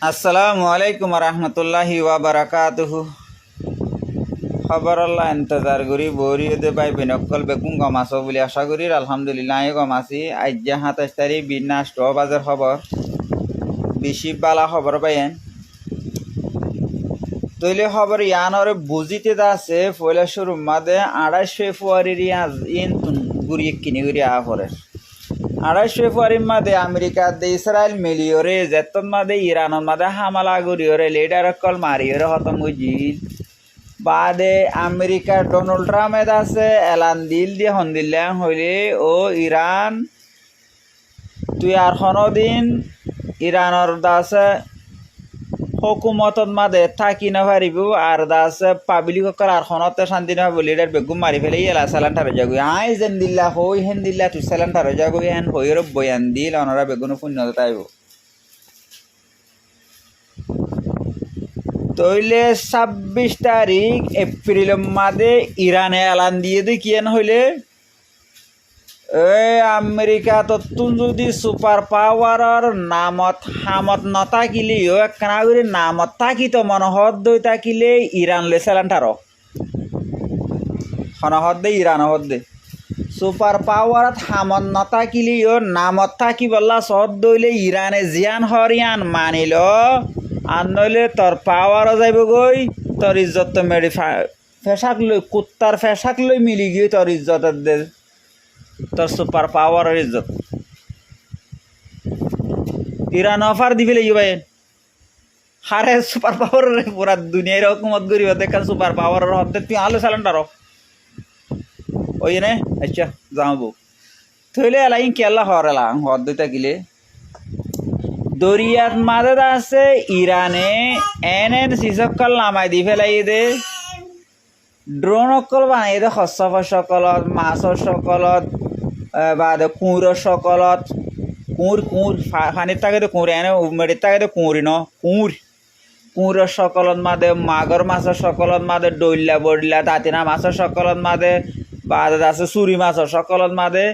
আসসালামু আলাইকুম রহমতুল্লাহি ওয়া বারাকাতুহু। খবর আল্লাহ ইন্তজার করি বরি দে বাই বিনকল বেকুম গমাছো বলে আশা করি আলহামদুলিল্লাহ গমাছি। আজ 27 তারিখ বিনা 8 বাজার খবর বেশি বালা খবর পাইয়েন তৈলে খবর ইয়ানরে বুঝিতে আছে পয়লা শুরু মাদে 28 ফেব্রুয়ারির ইন গুড়ি কিনে গুড়ি আহরে 28 ফেব্রুয়ারির মাদে আমেরিকা দে ইসরায়েল মিলিয়রে যেতন মাদে ইরানের মাদে হামলা করিয়রে লিডার কল মারিয়রে হতম বুঝিল বাদে আমেরিকার ডোনাল্ড ট্রাম্প আছে এলান দিল দিয়ে হন্দিল্লাম হইলে ও ইরান তুই আর দিন ইরানের দাসে হকুমতত মাদে থাকি না পারিব আর দাসে পাবলিক আর খনতে শান্তি না বলি এটার বেগুম মারি ফেলে এলা সালান্টারে যাগো আই যেন দিল্লা হই হেন দিল্লা তুই সালান্টারে যাগো হেন হইর বয়ান দিল অনরা বেগুন পুণ্য তাইব তইলে 26 তারিখ এপ্রিল মাদে ইরানে এলান দিয়ে দেখিয়েন হইলে আমেরিকা তত্তুন যদি সুপার পাওয়ারের নামত হামত নথাকিলেও একখানা করে নামত থাকিত মনহদ দই থাকিলে ইরান লে সেলান্টার হনহদ দে ইরান হদ দে সুপার পাওয়ারত হামত নথাকিলেও নামত থাকি বললা সহদ দইলে ইরানে জিয়ান হরিয়ান মানিল আর নইলে তোর পাওয়ারও যাইব গই তোর ইজ্জত তো মেরি ফেসাক লই কুত্তার ফেসাক লই মিলি গিয়ে তোর ইজ্জতের দে তোর সুপার পাওয়ারের ইজ্জত ইরান অফার দিবে লাগি ভাই হারে সুপার পাওয়ারের পুরা দুনিয়ার হুকুমত করিব দেখান সুপার পাওয়ারের হতে তুই আলো সালান্টার ওই নে আচ্ছা যাবো থইলে এলাই কেলা হরেলা হদ দুই থাকিলে দরিয়াত মাঝে আছে ইরানে এন সিসকল নামাই দি ফেলাই দে ড্রোন অকল বানাই দে শস্য সকলত মাছৰ সকলত বাদে কুঁড়ৰ সকলত কুঁড় পানীত থাকে কুঁড় এনে মেডিত থাকে কুঁড়ি ন কুঁড়ৰ সকলত মাদে মাগৰ মাছৰ সকলত মাদে ডৈলা বৰলা তাঁতিনা মাছৰ সকলত মাদে বাদে আছে চুৰি মাছৰ সকলত মাদে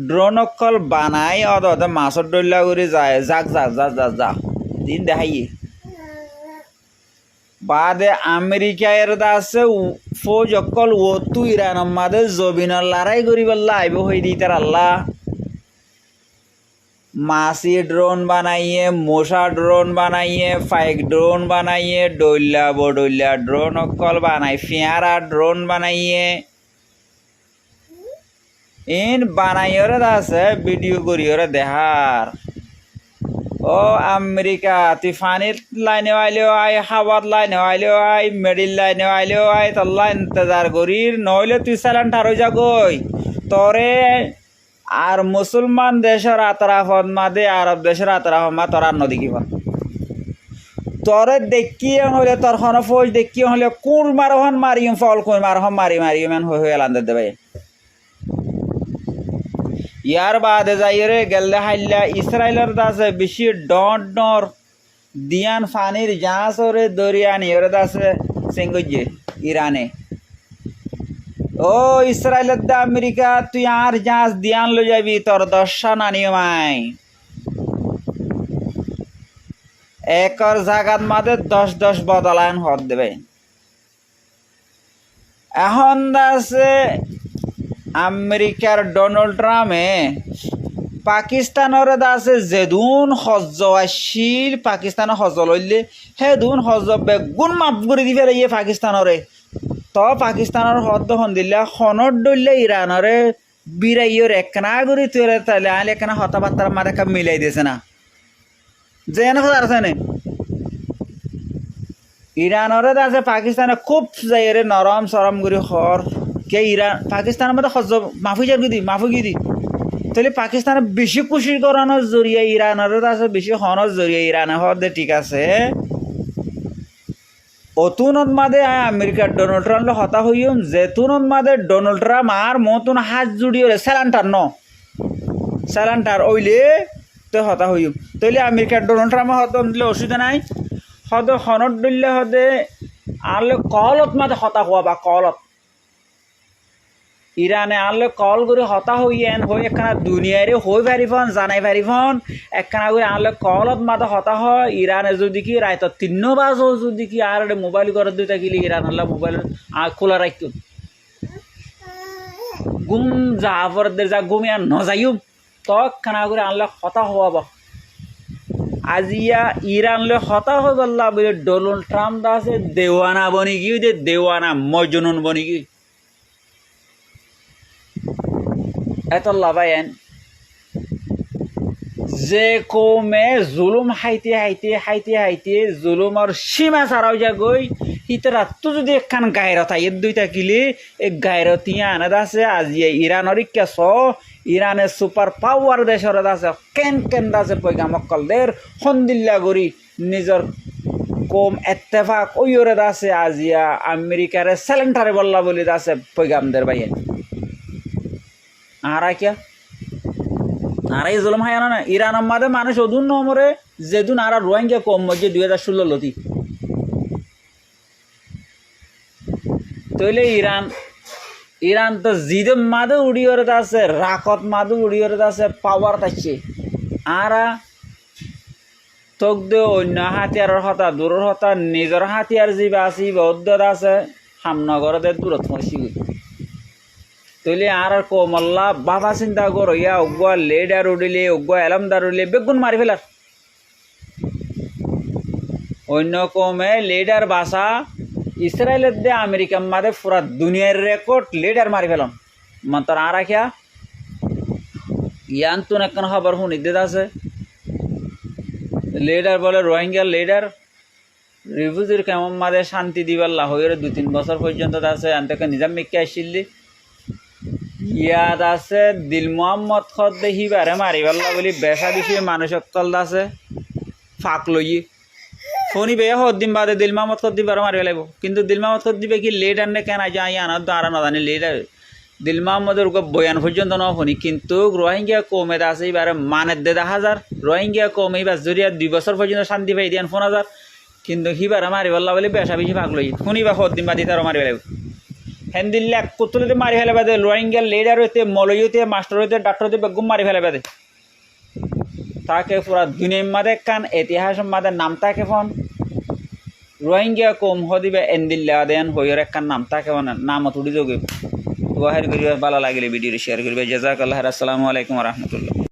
ড্রোন অকল বানাই অদে মাছৰ ডৈলা কৰি যায় যাক যা দিন দেখাইয়ে বাদে আমেরিকার আছে ফৌজ অকল ও তু ইরানের মাদে জবিনের লড়াই করিবার আইব হই দি তার আল্লাহ মাসি ড্রোন বানাইয়ে মশা ড্রোন বানাইয়ে ফাইক ড্রোন বানাইয়ে ডৈলা বডৈলা ড্রোন অকল বানাই ফিয়ারা ড্রোন বানাইয়ে ইন বানাইয়রে আছে ভিডিও করিয়রে দেহার ও আমেরিকা তুই ফানির লাইনে আইলেও আই হাওয়ার লাইনে আইলেও আই মেডিল লাইনে আইলেও আই তল্লা ইন্তজার করির নইলে তুই সালান্টার হয়ে যাগই তরে আর মুসলমান দেশের আতরাফত মাদে আরব দেশের আতরাফত মা তোর আর নদী তরে দেখিয়ে হলে তোর খন ফৌজ দেখিয়ে হলে কোন মারহন মারিম ফল কোন মারহন মারিম হয়ে এলান দেবে ইয়ার বাদে যাইরে গেলে হাইলা ইসরায়েলের দাসে বেশি ডর দিয়ান ফানির জাহাজরে দরিয়ান ইরে দাসে সেঙ্গজে ইরানে ও ইসরায়েলের দা আমেরিকা তুই আর জাহাজ দিয়ান লো যাবি তোর দশা নানিও মাই একর জাগাত মাদে 10 বদলায়ন হদ দেবে এখন দাসে আমেরিকার ডোনাল্ড ট্রাম্পে পাকিস্তানের দাসে যেদুন হজ আসিল পাকিস্তানে হজ লইলে সেদুন হজ বেগুন মাপ করে দি ফেলে ইয়ে পাকিস্তানরে তো পাকিস্তানের হদ দিলে খনত দলিলে ইরানরে বিরাইয়র একনা করে তুলে তাহলে আলে একনা হতাবার্তার মারে কাপ মিলাই দিয়েছে না যে এনে কথা আছে না ইরানরে দাসে পাকিস্তানে খুব যাইরে নরম সরম করে হর কে ইরান পাকিস্তানের মধ্যে হজ মাফি গিয়ে দি তাহলে পাকিস্তানের বেশি খুশি করানোর জরিয়ে ইরানের আছে বেশি হনের জরিয়ে ইরানে হদে ঠিক আছে অতুনত মাদে আমেরিকার ডোনাল্ড ট্রাম্প হতা হইম যেতুনত মাদে ডোনাল্ড ট্রাম্প আর মতুন হাত জুড়িয়ে স্যালান্টার ওইলে তো হতা হইম তাইলে আমেরিকার ডোনাল্ড ট্রাম্প হতম দিলে অসুবিধা নাই হদ হনত দিলে হদে আর কলত মাদে হতা হওয়া বা কলত ইরানে আনলে কল করে হতা হইয়েন হই একখানা দুনিয়ারে হই পারিফন জানাই পারিফন একখানা করে আনলে কলত মাথা হতা হয় ইরানে যদি কি রায়ত 3 বাজো যদি কি আর মোবাইল করে দুইটা গিলি ইরান আল্লাহ মোবাইল খোলা রাখতো গুম যা পরদের যা গুমিয়া ন যাইও তক খানা করে আনলে হতা হওয়া আজিয়া ইরানলে হতা হয়ে বললা বলে ডোনাল্ড ট্রাম্প আছে দেওয়ানা বনি গিয়ে যে দেওয়ানা মজনুন বনি গিয়ে এত লাভায়েন যে কমে জুলুম হাইতে জুলুমর সীমা ছাড়াও যা গই হিতরা তো যদি একখান গায়রত আই দুইটা কিলি এই গায়রতিয়া আনাদ আছে আজিয়ে ইরানের ইচ্ছা স ইরানের সুপার পাওয়ার দেশের আছে কেন আছে পৈগামকলদের সন্দিল্লা করি নিজের কম এত্তেফাক ওইরে আছে আজিয়া আমেরিকারে স্যালেন্টারে বললা বলি আছে পৈগামদের বাইয়ে আরা কিয়া আর এই জুলুম হায় না ইরানের মাঝে মানুষ অদূর নম্বরে যেদিন আর রোহিঙ্গা কম মধ্যে 2016 লতি তইলে ইরান তো জিদের মাদে উড়িয়ে আছে রাকত মাদে উড়িয়ে আছে পাওয়ার থাকছে আর তোক দে অন্য হাতিয়ারের হতা দূরের হতা নিজের হাতিয়ার যিবা আছে উদ্যত আছে সামনগরতে দূরত ফসি তৈলে আর কমল্লা বাবা চিন্তা করো ইয়া উগুয়া লেডার উড়িলে উগুয়া এলামদার উড়িলে বেগুন মারি ফেলার অন্য কমে লেডার বাসা ইসরায়েলের দে আমেরিকার মাঝে পুরা দুনিয়ার রেকর্ড লেডার মারি ফেলাম মন্তর আর রাখিয়া ইয়ান তুন এখন খবর শুনিতে আছে লেডার বলে রোহিঙ্গার লেডার রিফিউজির কেমন মাঝে শান্তি দিবার লাহয়ের 2-3 বছর পর্যন্ত আছে আনতে নিজাম মেকে আসছিলি ইয়াদ আছে দিল মোহাম্মদ খদ দেখিবারে মারি পাল্লা বলি বেসা বেশি মানুষ অকল আছে ফাঁক লই ফোনি বে হদ্দিন বাদে দিল মোহাম্মদ খদ দিবারে মারি পেলাইব কিন্তু দিল মোহাম্মদ খদ দিবে কি লেডার নে কেন যাই আনার তো আর নাজানি লেডার দিল মোহাম্মদের বয়ান পর্যন্ত ন ফোনি কিন্তু রোহিঙ্গা কমে আছে এবারে মানের 10,000 রোহিঙ্গা কমে এবার জরিয়া 2 বছর পর্যন্ত শান্তি পাই দিয়ান 4,000 কিন্তু হিবারে মারি পাল্লা বলি বেসা বেশি ফাঁক লই ফোনি বা হদ্দিন বাদি তার মারি পেলাইব হেন্দিল্লা কুতুলিতে মারি ফেলে বাদে রোহিঙ্গা লিডার হইতে মলয় হইতে মাস্টার হইতে ডাক্তার হইতে বেগুম মারি ফেলে বাদে তাকে পুরা দুনিয়ার মাঝে কান ইতিহাস মাঝে নাম তাকে ফোন রোহিঙ্গা কম হদিবে এন্দিল্লা দেন হইয়ের একখান নাম তাকে নাম তুড়ি যোগে ওয়াহের করিবে ভালো লাগিলে ভিডিও শেয়ার করিবে জাযাকাল্লাহ আসসালামু আলাইকুম ওয়া রাহমাতুল্লাহ।